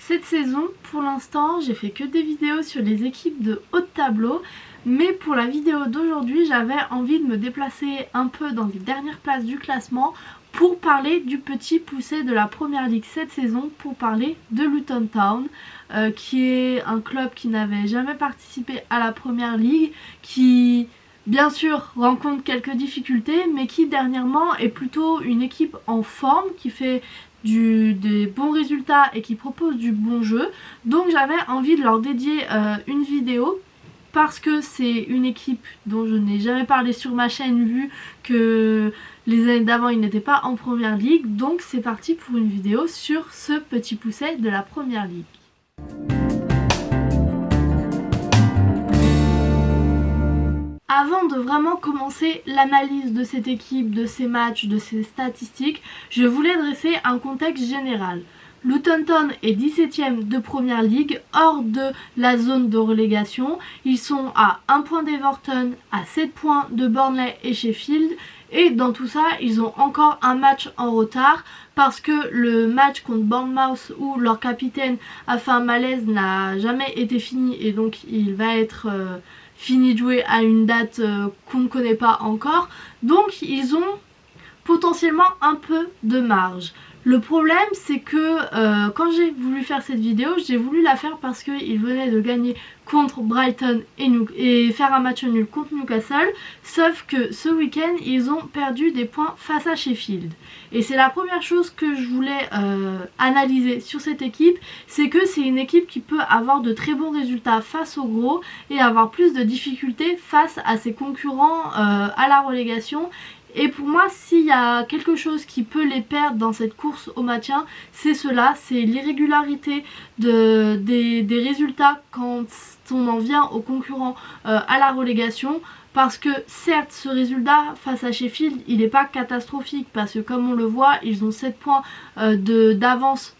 Cette saison, pour l'instant, j'ai fait que des vidéos sur les équipes de haut de tableau, mais pour la vidéo d'aujourd'hui, j'avais envie de me déplacer un peu dans les dernières places du classement pour parler du petit poussé de la première ligue cette saison, pour parler de Luton Town, qui est un club qui n'avait jamais participé à la première ligue, qui bien sûr rencontre quelques difficultés, mais qui dernièrement est plutôt une équipe en forme, qui fait des bons résultats et qui propose du bon jeu. Donc j'avais envie de leur dédier une vidéo parce que c'est une équipe dont je n'ai jamais parlé sur ma chaîne vu que les années d'avant ils n'étaient pas en première ligue. Donc c'est parti pour une vidéo sur ce petit pousset de la première ligue. Avant de vraiment commencer l'analyse de cette équipe, de ses matchs, de ses statistiques, je voulais dresser un contexte général. Luton Town est 17ème de première ligue, hors de la zone de relégation. Ils sont à 1 point d'Everton, à 7 points de Burnley et Sheffield. Et dans tout ça, ils ont encore un match en retard parce que le match contre Bournemouth où leur capitaine a fait un malaise n'a jamais été fini et donc il va être fini de jouer à une date qu'on ne connaît pas encore. Donc ils ont potentiellement un peu de marge. Le problème c'est que quand j'ai voulu faire cette vidéo, j'ai voulu la faire parce qu'ils venaient de gagner contre Brighton et faire un match nul contre Newcastle, sauf que ce week-end ils ont perdu des points face à Sheffield. Et c'est la première chose que je voulais analyser sur cette équipe, c'est que c'est une équipe qui peut avoir de très bons résultats face aux gros et avoir plus de difficultés face à ses concurrents à la relégation. Et pour moi, s'il y a quelque chose qui peut les perdre dans cette course au maintien, c'est cela, c'est l'irrégularité des résultats quand on en vient aux concurrents à la relégation. Parce que certes, ce résultat face à Sheffield, il n'est pas catastrophique parce que comme on le voit, ils ont 7 points d'avance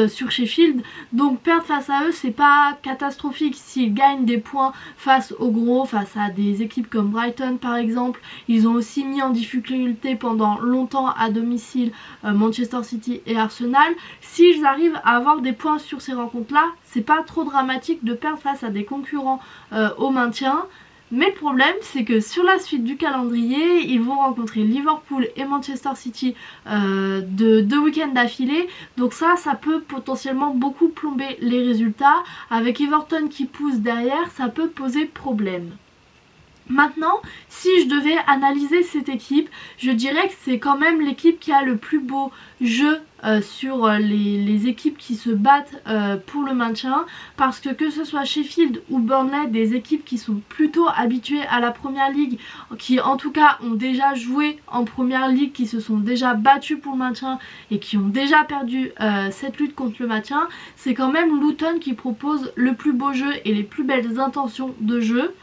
sur Sheffield, donc perdre face à eux c'est pas catastrophique. S'ils gagnent des points face aux gros, face à des équipes comme Brighton par exemple, ils ont aussi mis en difficulté pendant longtemps à domicile Manchester City et Arsenal. S'ils arrivent à avoir des points sur ces rencontres là, c'est pas trop dramatique de perdre face à des concurrents au maintien. Mais le problème c'est que sur la suite du calendrier, ils vont rencontrer Liverpool et Manchester City de 2 week-ends d'affilée. Donc ça peut potentiellement beaucoup plomber les résultats. Avec Everton qui pousse derrière, ça peut poser problème. Maintenant, si je devais analyser cette équipe, je dirais que c'est quand même l'équipe qui a le plus beau jeu sur les équipes qui se battent pour le maintien, parce que ce soit Sheffield ou Burnley, des équipes qui sont plutôt habituées à la première ligue, qui en tout cas ont déjà joué en première ligue, qui se sont déjà battues pour le maintien et qui ont déjà perdu cette lutte contre le maintien, c'est quand même Luton qui propose le plus beau jeu et les plus belles intentions de jeu.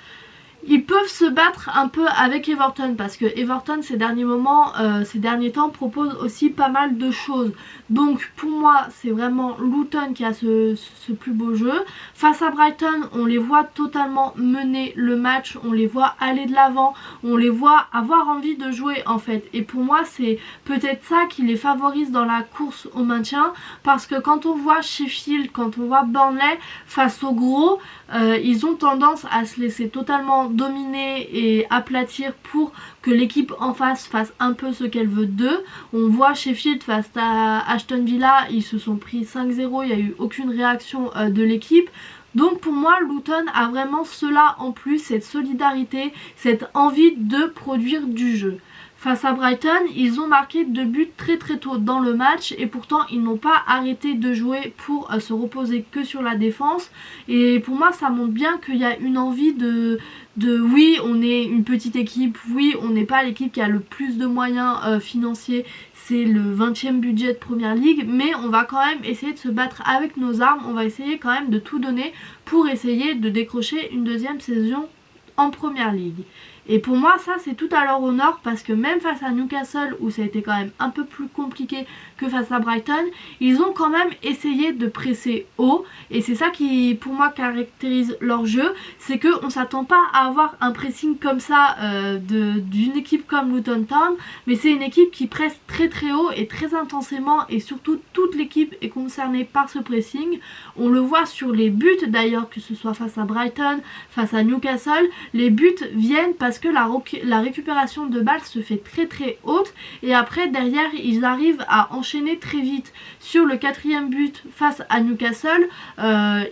Ils peuvent se battre un peu avec Everton parce que Everton ces derniers temps propose aussi pas mal de choses. Donc pour moi c'est vraiment Luton qui a ce plus beau jeu. Face à Brighton, on les voit totalement mener le match, on les voit aller de l'avant, on les voit avoir envie de jouer en fait. Et pour moi c'est peut-être ça qui les favorise dans la course au maintien, parce que quand on voit Sheffield, quand on voit Burnley face aux gros, ils ont tendance à se laisser totalement dominer et aplatir pour que l'équipe en face fasse un peu ce qu'elle veut d'eux. On voit Sheffield face à Aston Villa, ils se sont pris 5-0, il n'y a eu aucune réaction de l'équipe. Donc pour moi Luton a vraiment cela en plus, cette solidarité, cette envie de produire du jeu. Face à Brighton, ils ont marqué 2 buts très tôt dans le match et pourtant ils n'ont pas arrêté de jouer pour se reposer que sur la défense. Et pour moi ça montre bien qu'il y a une envie de oui, on est une petite équipe, oui, on n'est pas l'équipe qui a le plus de moyens financiers, c'est le 20e budget de première ligue, mais on va quand même essayer de se battre avec nos armes, on va essayer quand même de tout donner pour essayer de décrocher une deuxième saison en première ligue. Et pour moi ça c'est tout à leur honneur, parce que même face à Newcastle où ça a été quand même un peu plus compliqué que face à Brighton, ils ont quand même essayé de presser haut et c'est ça qui pour moi caractérise leur jeu, c'est qu'on ne s'attend pas à avoir un pressing comme ça d'une équipe comme Luton Town, mais c'est une équipe qui presse très très haut et très intensément et surtout toute l'équipe est concernée par ce pressing. On le voit sur les buts d'ailleurs, que ce soit face à Brighton, face à Newcastle, les buts viennent parce que la récupération de balles se fait très très haute et après derrière ils arrivent à enchaîner très vite. Sur le 4e but face à Newcastle,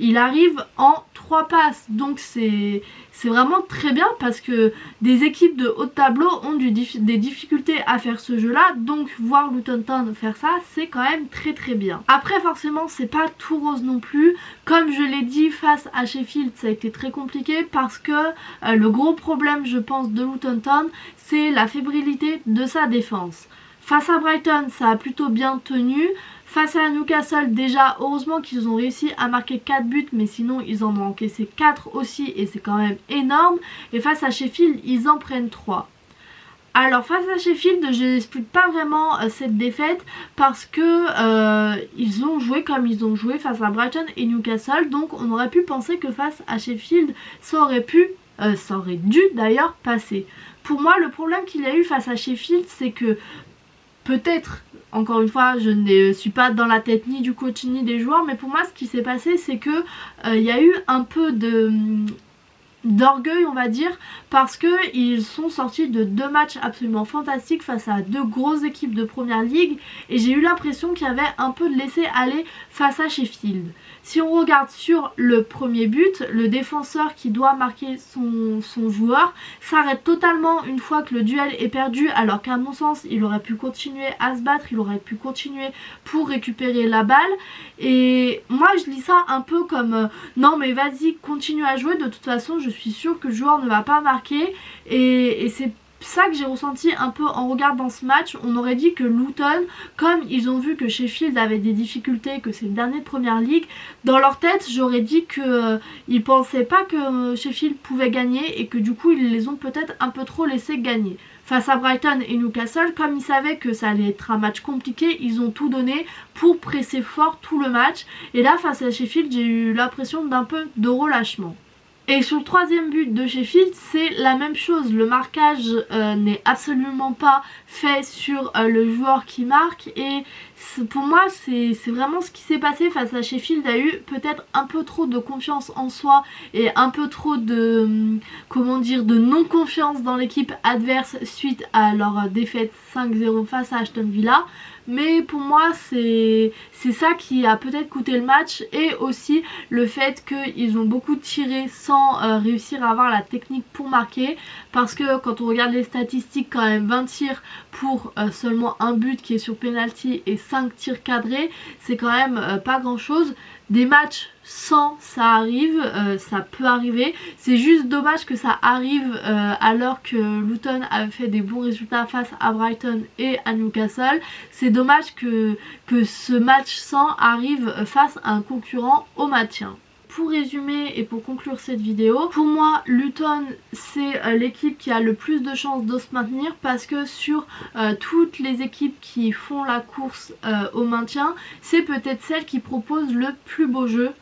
il arrive en 3 passes, donc c'est vraiment très bien parce que des équipes de haut de tableau ont des difficultés à faire ce jeu là, donc voir Luton Town faire ça c'est quand même très très bien. Après forcément c'est pas tout rose non plus, comme je l'ai dit face à Sheffield ça a été très compliqué parce que le gros problème je pense de Luton Town c'est la fébrilité de sa défense. Face à Brighton ça a plutôt bien tenu. Face à Newcastle, déjà, heureusement qu'ils ont réussi à marquer 4 buts, mais sinon ils en ont encaissé 4 aussi, et c'est quand même énorme. Et face à Sheffield, ils en prennent 3. Alors face à Sheffield, je n'explique pas vraiment cette défaite parce que ils ont joué comme ils ont joué face à Brighton et Newcastle, donc on aurait pu penser que face à Sheffield, ça aurait dû d'ailleurs passer. Pour moi, le problème qu'il y a eu face à Sheffield, c'est que peut-être, encore une fois, je ne suis pas dans la tête ni du coach ni des joueurs, mais pour moi ce qui s'est passé c'est que il y a eu un peu d'orgueil on va dire, parce que ils sont sortis de 2 matchs absolument fantastiques face à 2 grosses équipes de première ligue et j'ai eu l'impression qu'il y avait un peu de laisser aller face à Sheffield. Si on regarde sur le premier but, le défenseur qui doit marquer son joueur s'arrête totalement une fois que le duel est perdu, alors qu'à mon sens il aurait pu continuer à se battre, il aurait pu continuer pour récupérer la balle. Et moi je lis ça un peu comme non mais vas-y continue à jouer, de toute façon je suis sûre que le joueur ne va pas marquer, et c'est ça que j'ai ressenti un peu en regardant ce match. On aurait dit que Luton, comme ils ont vu que Sheffield avait des difficultés, que c'est le dernier de première ligue, dans leur tête j'aurais dit que ils pensaient pas que Sheffield pouvait gagner et que du coup ils les ont peut-être un peu trop laissé gagner. Face à Brighton et Newcastle, comme ils savaient que ça allait être un match compliqué, ils ont tout donné pour presser fort tout le match, et là face à Sheffield j'ai eu l'impression d'un peu de relâchement. Et sur le 3e but de Sheffield, c'est la même chose. Le marquage n'est absolument pas fait sur le joueur qui marque. Et pour moi, c'est vraiment ce qui s'est passé face à Sheffield. Il y a eu peut-être un peu trop de confiance en soi et un peu trop de, de non-confiance dans l'équipe adverse suite à leur défaite 5-0 face à Aston Villa. Mais pour moi c'est ça qui a peut-être coûté le match, et aussi le fait qu'ils ont beaucoup tiré sans réussir à avoir la technique pour marquer, parce que quand on regarde les statistiques, quand même 20 tirs pour seulement un but qui est sur penalty et 5 tirs cadrés, c'est quand même pas grand chose. Des matchs sans, ça arrive, ça peut arriver. C'est juste dommage que ça arrive alors que Luton avait fait des bons résultats face à Brighton et à Newcastle. C'est dommage que ce match sans arrive face à un concurrent au maintien. Pour résumer et pour conclure cette vidéo, pour moi Luton c'est l'équipe qui a le plus de chances de se maintenir, parce que sur toutes les équipes qui font la course au maintien, c'est peut-être celle qui propose le plus beau jeu.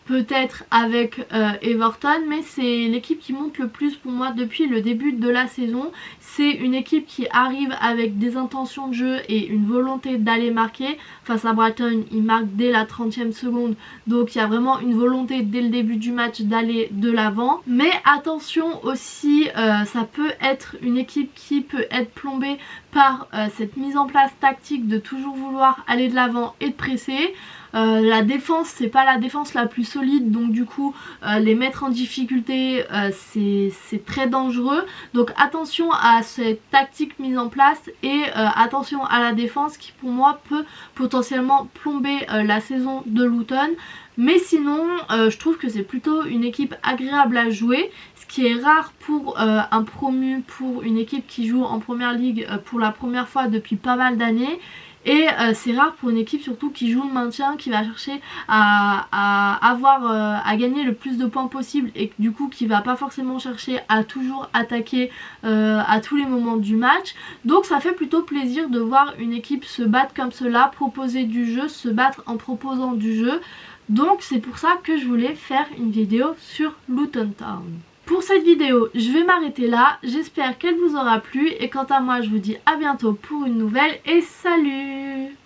Peut-être avec Everton, mais c'est l'équipe qui monte le plus pour moi depuis le début de la saison. C'est une équipe qui arrive avec des intentions de jeu et une volonté d'aller marquer. Face à Brighton, ils marquent dès la 30e seconde, donc il y a vraiment une volonté dès le début du match d'aller de l'avant. Mais attention aussi, ça peut être une équipe qui peut être plombée par cette mise en place tactique de toujours vouloir aller de l'avant et de presser. La défense, c'est pas la défense la plus solide, donc du coup les mettre en difficulté c'est très dangereux. Donc attention à cette tactique mise en place, et attention à la défense qui pour moi peut potentiellement plomber la saison de Luton. Mais sinon je trouve que c'est plutôt une équipe agréable à jouer, ce qui est rare pour un promu, pour une équipe qui joue en première ligue pour la première fois depuis pas mal d'années. Et c'est rare pour une équipe surtout qui joue le maintien, qui va chercher à gagner le plus de points possible et du coup qui va pas forcément chercher à toujours attaquer à tous les moments du match. Donc ça fait plutôt plaisir de voir une équipe se battre comme cela, proposer du jeu, se battre en proposant du jeu. Donc c'est pour ça que je voulais faire une vidéo sur Luton Town. Pour cette vidéo, je vais m'arrêter là. J'espère qu'elle vous aura plu et quant à moi, je vous dis à bientôt pour une nouvelle et salut!